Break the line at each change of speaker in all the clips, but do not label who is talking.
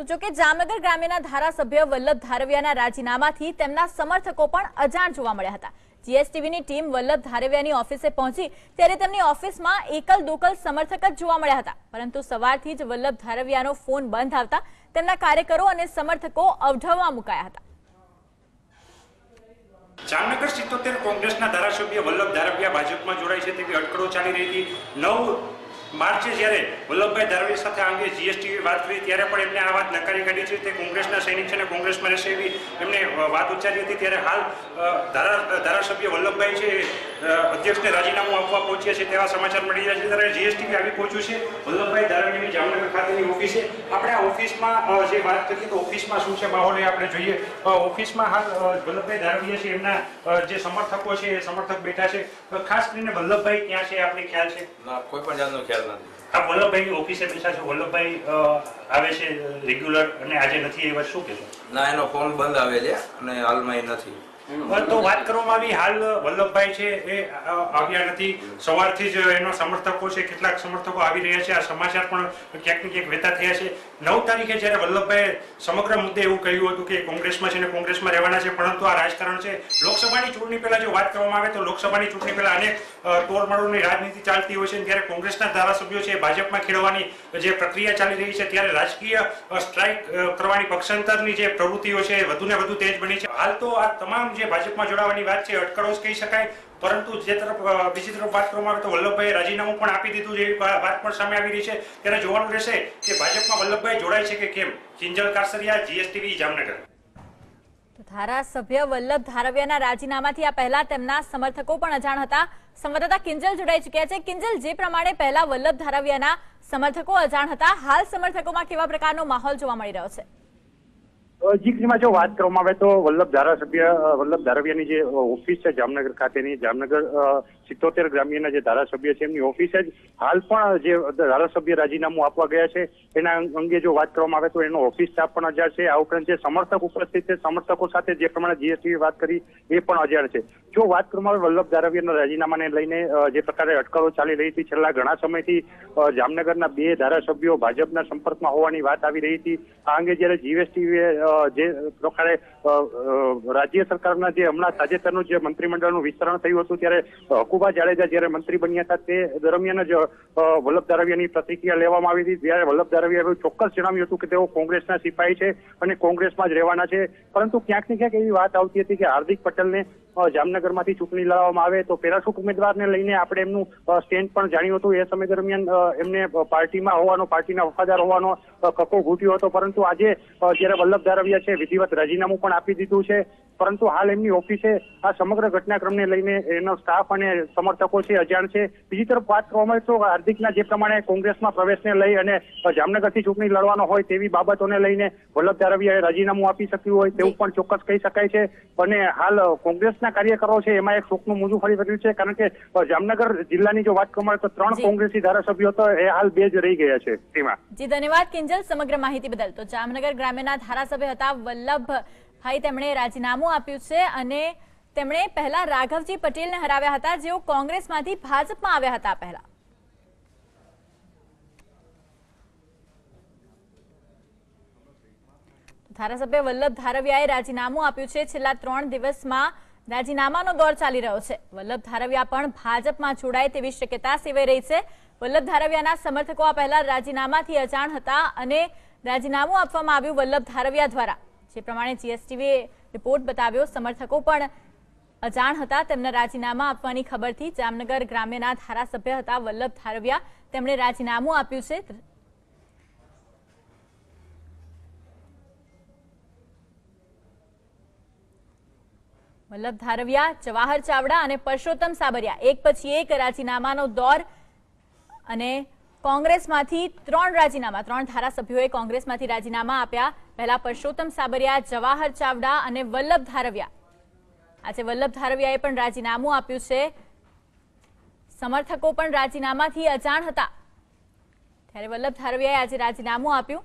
તો જો કે જામનગર ગ્રામ્યના ધારાસભ્ય વલ્લભ ધારવિયાના રાજીનામાથી તેમના સમર્થકો પણ અજાણ જોવા મળ્યા હતા। જીએસટીવીની ટીમ વલ્લભ ધારવિયાની ઓફિસે પહોંચી ત્યારે તેમની ઓફિસમાં એકલ દોકલ સમર્થક જ જોવા મળ્યા હતા, પરંતુ સવારથી જ વલ્લભ ધારવિયાનો ફોન બંધ આવતા તેમના કાર્યકરો અને સમર્થકો અવઢવમાં મુકાયા હતા।
જામનગર 77 કોંગ્રેસના ધારાસભ્ય વલ્લભ ધારવિયા ભાજપમાં જોડાય છે તેવી અટકળો ચાલી રહી હતી। 9 માર્ચે જ્યારે વલ્લભભાઈ ધારવિયા સાથે આ અંગે જીએસટીવી વાત કરી ત્યારે પણ એમને આ વાત નકારી કાઢી છે। તે કોંગ્રેસના સૈનિક છે અને કોંગ્રેસમાં રહેશે એવી એમને વાત ઉચ્ચારી હતી। ત્યારે હાલ ધારાસભ્ય વલ્લભભાઈ છે અધ્યક્ષને રાજીનામું આપવા પહોંચ્યા છે તેવા સમાચાર મળી રહ્યા છે। ત્યારે જીએસટીવી આવી પહોંચ્યું છે વલ્લભભાઈ ધારવિયાની જામનગર ખાતેની ઓફિસે। આપણે આ ઓફિસમાં જે વાત કરીએ તો ઓફિસમાં શું છે માહોલ એ આપણે જોઈએ। ઓફિસમાં હાલ વલ્લભભાઈ ધારવિયા છે એમના જે સમર્થકો છે એ સમર્થક બેઠા છે। ખાસ કરીને વલ્લભભાઈ ક્યાં છે આપણે ખ્યાલ છે?
કોઈ પણ જાતનો ખ્યાલ નથી।
આ વલ્લભભાઈની ઓફિસે બેઠા છો, વલ્લભભાઈ આવે છે રેગ્યુલર અને આજે નથી એ વાત શું કહેશો?
ના, એનો ફોન બંધ આવે છે અને હાલમાં એ નથી।
તો વાત કરવામાં આવી હાલ વલ્લભભાઈ છે એ આવ્યા નથી, સવારથી જ એનો સમર્થકો છે કેટલાક સમર્થકો આવી રહ્યા છે। આ સમાચાર પણ ક્યાંક ને ક્યાંક વહેતા થયા છે। 9 તારીખે જ્યારે વલ્લભભાઈએ સમગ્ર મુદ્દે એવું કહ્યું હતું કે કોંગ્રેસમાં છે ને કોંગ્રેસમાં રહેવાના છે, પરંતુ આ રાજકારણ છે। લોકસભાની ચૂંટણી પહેલા જો વાત કરવામાં આવે તો લોકસભાની ચૂંટણી પહેલા અનેક તોડમાળોની રાજનીતિ ચાલતી હોય છે, ત્યારે કોંગ્રેસના ધારાસભ્યો છે ભાજપમાં ખેડવાની જે પ્રક્રિયા ચાલી રહી છે ત્યારે રાજકીય સ્ટ્રાઇક કરવાની પક્ષાંતરની જે પ્રવૃત્તિઓ છે વધુ ને વધુ તેજ બની છે। હાલ તો આ તમામ જે ભાજપમાં જોડાવાની વાત છે અટકળો જ કહી શકાય, પરંતુ જે તરફ બીજી તરફ વાત કરવામાં આવે તો વલ્લભભાઈએ રાજીનામું પણ આપી દીધું છે એવી વાત પણ સામે આવી રહી છે। ત્યારે જોવાનું રહેશે કે ભાજપમાં વલ્લભભાઈ જોડાય છે કે કેમ। કિંજલ કારસરિયા, જીએસટીવી, જામનગર।
ધારાસભ્ય વલ્લભ ધારવિયાના રાજીનામાથી આ પહેલા તેમના સમર્થકો પણ અજાણ હતા। સંવાદદાતા કિંજલ જોડાઈ ચૂક્યા છે। કિંજલ, જે પ્રમાણે પહેલા વલ્લભ ધારવિયાના સમર્થકો અજાણ હતા, હાલ સમર્થકોમાં કેવા પ્રકારનો માહોલ જોવા મળી રહ્યો છે?
જીમાં જો વાત કરવામાં આવે તો વલ્લભ ધારવિયાની જે ઓફિસ છે જામનગર ખાતેની, જામનગર 77 ગ્રામ્યના જે ધારાસભ્ય છે એમની ઓફિસે જ હાલ પણ જે ધારાસભ્ય રાજીનામું આપવા ગયા છે એના અંગે જો વાત કરવામાં આવે તો એનો ઓફિસ સ્ટાફ પણ અજાણ છે। આ ઉપરાંત જે સમર્થક ઉપસ્થિત છે સમર્થકો સાથે જે પ્રમાણે જીએસટીવી વાત કરી એ પણ અજાણ છે। જો વાત કરવામાં આવે વલ્લભ ધારવિયાના રાજીનામાને લઈને જે પ્રકારે અટકળો ચાલી રહી હતી છેલ્લા ઘણા સમયથી જામનગરના 2 ધારાસભ્યો ભાજપના સંપર્કમાં હોવાની વાત આવી રહી હતી। આ અંગે જ્યારે જીએસટીવીએ જે પ્રકારે રાજ્ય સરકારના જે હમણાં તાજેતરનું જે મંત્રીમંડળનું વિસ્તરણ થયું હતું ત્યારે હકુબા જાડેજા જ્યારે મંત્રી બન્યા હતા તે દરમિયાન જ વલ્લભ ધારવિયાની પ્રતિક્રિયા લેવામાં આવી હતી। ત્યારે વલ્લભ ધારવિયાએ ચોક્કસ જણાવ્યું હતું કે તેઓ કોંગ્રેસના સિપાહી છે અને કોંગ્રેસમાં જ રહેવાના છે, પરંતુ ક્યાંક ને ક્યાંક એવી વાત આવતી હતી કે હાર્દિક પટેલને જામનગરમાંથી ચૂંટણી લડવામાં આવે તો પેરાશૂટ ઉમેદવારને લઈને આપણે એમનું સ્ટેન્ડ પણ જાણ્યું હતું। એ સમય દરમિયાન એમને પાર્ટીમાં હોવાનો, પાર્ટીના વફાદાર હોવાનો કક્કો ઘૂંટ્યો હતો, પરંતુ આજે જ્યારે વલ્લભ ધારવિયા છે વિધિવત રાજીનામું પણ આપી દીધું છે, પરંતુ હાલ એમની ઓફિસે આ સમગ્ર ઘટનાક્રમને લઈને એનો સ્ટાફ અને સમર્થકો છે અજાણ છે। બીજી તરફ વાત કરવામાં આવે તો હાર્દિકના જે પ્રમાણે કોંગ્રેસમાં પ્રવેશને લઈ અને જામનગરથી ચૂંટણી લડવાનો હોય તેવી બાબતોને લઈને વલ્લભ ધારવિયાએ રાજીનામું આપી શક્યું હોય તેવું પણ ચોક્કસ કહી શકાય છે। અને હાલ કોંગ્રેસના કાર્યકરો છે એમાં એક શોકનું મોજું ફરી વર્યું છે, કારણ કે જામનગર જિલ્લાની જો વાત કરવામાં આવે તો 3 કોંગ્રેસી ધારાસભ્યો તો એ હાલ 2 જ રહી ગયા છે।
જી ધન્યવાદ કિંજલ સમગ્ર માહિતી બદલ। તો જામનગર ગ્રામ્યના ધારાસભ્ય હતા વલ્લભભાઈ, તેમણે રાજીનામું આપ્યું છે અને તેમણે પહેલા રાઘવજી પટેલને હરાવ્યા હતા જેઓ કોંગ્રેસમાંથી ભાજપમાં આવ્યા હતા। પહેલા ધારાસભ્ય વલ્લભ ધારવિયાએ રાજીનામું આપ્યું છે। છેલ્લા 3 દિવસમાં રાજીનામાનો દોર ચાલી રહ્યો છે। વલ્લભ ધારવિયા પણ ભાજપમાં જોડાય તેવી શક્યતા સેવાઈ રહી છે। વલ્લભ ધારવિયાના સમર્થકો આ પહેલા રાજીનામાથી અજાણ હતા અને રાજીનામું આપવામાં આવ્યું વલ્લભ ધારવિયા દ્વારા। જે પ્રમાણે જીએસટીવીએ રિપોર્ટ બતાવ્યો, સમર્થકો પણ અજાણ હતા તેમને રાજીનામા આપવાની ખબરથી। જામનગર ગ્રામ્યના ધારાસભ્ય હતા વલ્લભ ધારવિયા, તેમણે રાજીનામું આપ્યું છે। વલ્લભ ધારવિયા, જવાહર ચાવડા અને પરસોત્તમ સાબરિયા એક પછી એક રાજીનામાનો દોર અને કોંગ્રેસમાંથી 3 રાજીનામા, 3 ધારાસભ્યોએ કોંગ્રેસમાંથી રાજીનામા આપ્યા। પહેલા પરસોત્તમ સાબરિયા, જવાહર ચાવડા અને વલ્લભ ધારવિયા। આજે વલ્લભ ધારવિયાએ પણ રાજીનામું આપ્યું છે। સમર્થકો પણ રાજીનામાથી અજાણ હતા ત્યારે વલ્લભ ધારવિયાએ આજે રાજીનામું આપ્યું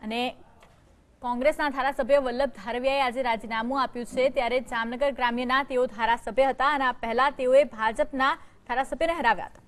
અને કોંગ્રેસના ધારાસભ્ય વલ્લભ ધારવિયાએ આજે રાજીનામું આપ્યું છે। ત્યારે જામનગર ગ્રામ્યના તેઓ ધારાસભ્ય હતા અને આ પહેલા તેઓએ ભાજપના ધારાસભ્યને હરાવ્યા હતા।